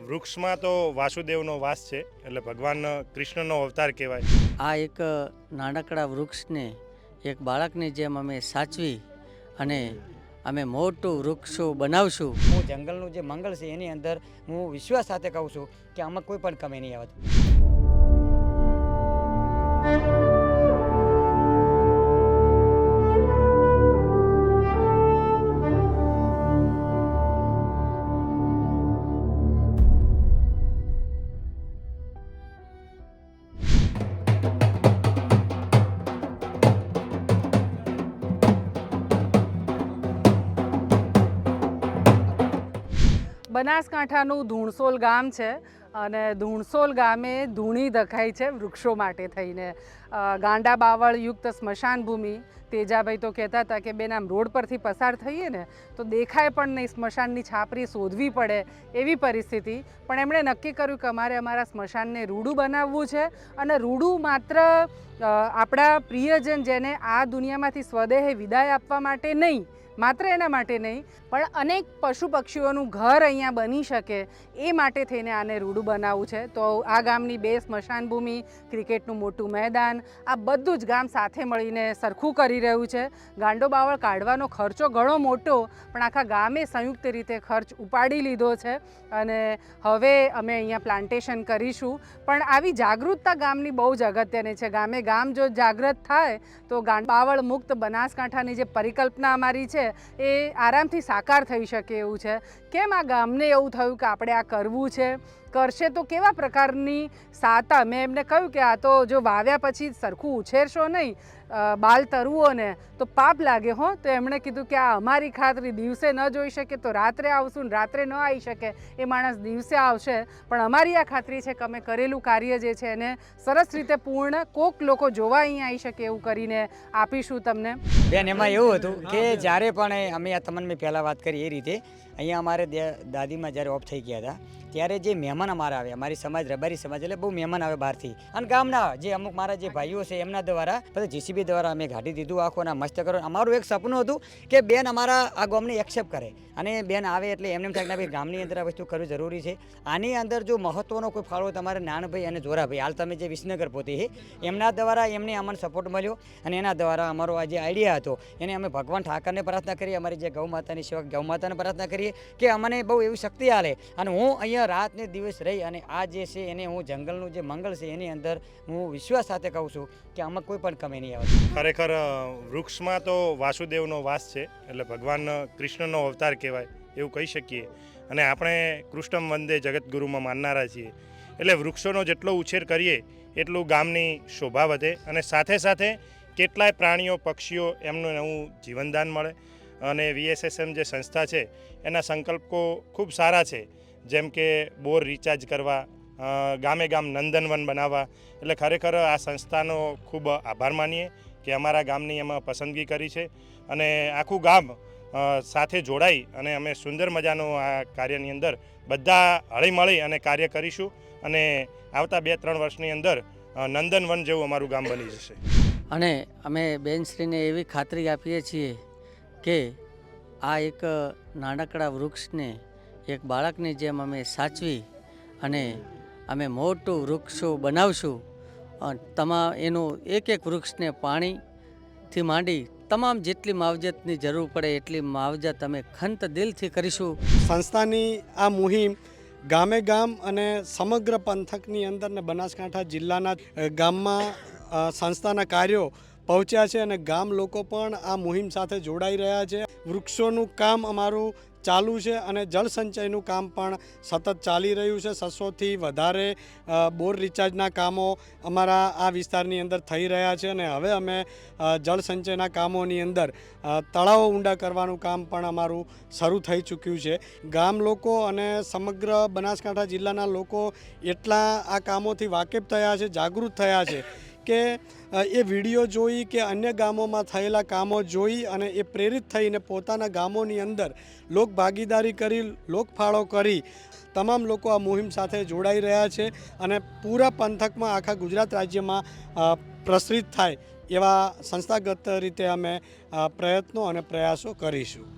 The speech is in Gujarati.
વૃક્ષમાં તો વાસુદેવનો વાસ છે, એટલે ભગવાન કૃષ્ણનો અવતાર કહેવાય. આ એક નાનકડા વૃક્ષને એક બાળકની જેમ અમે સાચવી અને અમે મોટું વૃક્ષો બનાવશું. હું જંગલનું જે મંગળ છે એની અંદર હું વિશ્વાસ સાથે કહું છું કે આમાં કોઈ પણ કમી નહીં આવતી. બનાસકાંઠાનું ધૂણસોલ ગામ છે અને ધૂણસોલ ગામે ધૂણી દખાઈ છે વૃક્ષો માટે થઈને. ગાંડા બાવળ યુક્ત સ્મશાન ભૂમિ. તેજાભાઈ તો કહેતા હતા કે બેન આમ રોડ પરથી પસાર થઈએ ને તો દેખાય પણ નહીં, સ્મશાનની છાપરી શોધવી પડે એવી પરિસ્થિતિ. પણ એમણે નક્કી કર્યું કે અમારે અમારા સ્મશાનને રૂડું બનાવવું છે અને રૂડું માત્ર આપણા પ્રિયજન જેને આ દુનિયામાંથી સ્વદેહે વિદાય આપવા માટે નહીં, માત્ર એના માટે નહીં, પણ અનેક પશુ પક્ષીઓનું ઘર અહીંયા બની શકે એ માટે થઈને આને રૂડું બનાવવું છે. તો આ ગામની 2 સ્મશાન ભૂમિ, ક્રિકેટનું મોટું મેદાન, આ બધું જ ગામ સાથે મળીને સરખું કરી રહ્યું છે. ગાંડો બાવળ કાઢવાનો ખર્ચો ઘણો મોટો, પણ આખા ગામે સંયુક્ત રીતે ખર્ચ ઉપાડી લીધો છે અને હવે અમે અહીંયા પ્લાન્ટેશન કરીશું. પણ આવી જાગૃતતા ગામની બહુ જ અગત્યની છે. ગામ જો જાગૃત થાય તો બાવળ મુક્ત બનાસકાંઠાની જે પરિકલ્પના અમારી છે એ આરામથી સાકાર થઈ શકે એવું છે. કેમ આ ગામને એવું થયું કે આપણે આ કરવું છે, કરશે તો કેવા પ્રકારની સાતા. મેં એમને કહ્યું કે આ તો જો વાવ્યા પછી સરખું ઉછેરશો નહીં, બાલ તરુઓને તો પાપ લાગે હો. તો એમણે કીધું કે આ અમારી ખાતરી, દિવસે ન જોઈ શકે તો રાત્રે આવશું, ને રાત્રે ન આવી શકે એ માણસ દિવસે આવશે, પણ અમારી આ ખાતરી છે કે અમે કરેલું કાર્ય જે છે એને સરસ રીતે પૂર્ણ કોક લોકો જોવા અહીંયા આવી શકે એવું કરીને આપીશું તમને. બેન એમાં એવું હતું કે જ્યારે પણ અમે આ તમને મેં પહેલાં વાત કરી એ રીતે અહીંયા અમારે દાદીમાં જ્યારે ઓફ થઈ ગયા હતા ત્યારે જે મહેમાન અમારા આવે, અમારી સમાજ રબારી સમાજ એટલે બહુ મહેમાન આવે બહારથી, અને ગામના જે અમુક મારા જે ભાઈઓ છે એમના દ્વારા પછી જીસીબી દ્વારા અમે ઘાટી દીધું આખું અને મસ્ત કરો. અમારું એક સપનું હતું કે બેન અમારા આ ગામને એક્સેપ્ટ કરે અને બેન આવે એટલે એમને એમ થાય કે ભાઈ ગામની અંદર આ વસ્તુ કરવી જરૂરી છે. આની અંદર જો મહત્વનો કોઈ ફાળો તમારે નાનભાઈ અને જોરાભાઈ, હાલ તમે જે વિસનગર પોતે છે એમના દ્વારા એમને અમને સપોર્ટ મળ્યો અને એના દ્વારા અમારો આ જે આઈડિયા હતો એને અમે ભગવાન ઠાકરને પ્રાર્થના કરીએ, અમારી જે ગૌ માતાની સેવા ગૌ માતાને પ્રાર્થના કરીએ કે અમને બહુ એવી શક્તિ આલે અને હું અહીંયા રાત ને દિવસ રહી અને આ જે છે એને હું જંગલનું જે મંગળ છે એની અંદર હું વિશ્વાસ સાથે કહું છું કે આમાં કોઈ પણ કમી નહીં આવે. ખરેખર વૃક્ષમાં તો વાસુદેવનો વાસ છે, એટલે ભગવાન કૃષ્ણનો અવતાર કહેવાય એવું કહી શકીએ. અને આપણે કૃષ્ણમ વંદે જગતગુરુમાં માનનારા છીએ, એટલે વૃક્ષોનો જેટલો ઉછેર કરીએ એટલું ગામની શોભા વધે અને સાથે સાથે કેટલાય પ્રાણીઓ પક્ષીઓ એમનું નવું જીવનદાન મળે. અને VSSM જે સંસ્થા છે એના સંકલ્પો ખૂબ સારા છે, જેમ કે બોર રિચાર્જ કરવા, ગામે ગામ નંદનવન બનાવવા. એટલે ખરેખર આ સંસ્થાનો ખૂબ આભાર માનીએ કે અમારા ગામની એમાં પસંદગી કરી છે અને આખું ગામ સાથે જોડાઈ અને અમે સુંદર મજાનું આ કાર્યની અંદર બધા હળીમળી અને કાર્ય કરીશું અને આવતા 2-3 વર્ષની અંદર નંદનવન જેવું અમારું ગામ બની જશે. અને અમે બેનશ્રીને એવી ખાતરી આપીએ છીએ કે આ એક નાનકડા વૃક્ષને એક બાળકની જેમ અમે સાચવી અને અમે મોટું વૃક્ષો બનાવશું. એનું એક વૃક્ષને પાણીથી માંડી તમામ જેટલી માવજતની જરૂર પડે એટલી માવજત અમે ખંત દિલથી કરીશું. સંસ્થાની આ મુહિમ ગામે ગામ અને સમગ્ર પંથકની અંદર ને બનાસકાંઠા જિલ્લાના ગામમાં સંસ્થાના કાર્યો પહોંચ્યા છે અને ગામ લોકો પણ આ મુહિમ સાથે જોડાઈ રહ્યા છે. વૃક્ષોનું કામ અમારું ચાલુ છે અને જળ સંચયનું કામ પણ સતત ચાલી રહ્યું છે. 600થી વધારે બોર રિચાર્જના કામો અમારા આ વિસ્તારની અંદર થઈ રહ્યા છે અને હવે અમે જળ સંચયના કામોની અંદર તળાવો ઊંડા કરવાનું કામ પણ અમારું શરૂ થઈ ચૂક્યું છે. ગામ લોકો અને સમગ્ર બનાસકાંઠા જિલ્લાના લોકો એટલા આ કામોથી વાકેફ થયા છે, જાગૃત થયા છે કે એ વિડીયો જોઈ કે અન્ય ગામોમાં થયેલા કામો જોઈ અને એ પ્રેરિત થઈને પોતાના ગામોની અંદર લોક ભાગીદારી કરી, લોકફાળો કરી તમામ લોકો આ મુહિમ સાથે જોડાઈ રહ્યા છે અને પૂરા પંથકમાં આખા ગુજરાત રાજ્યમાં પ્રસરિત થાય એવા સંસ્થાગત રીતે અમે પ્રયત્નો અને પ્રયાસો કરીશું.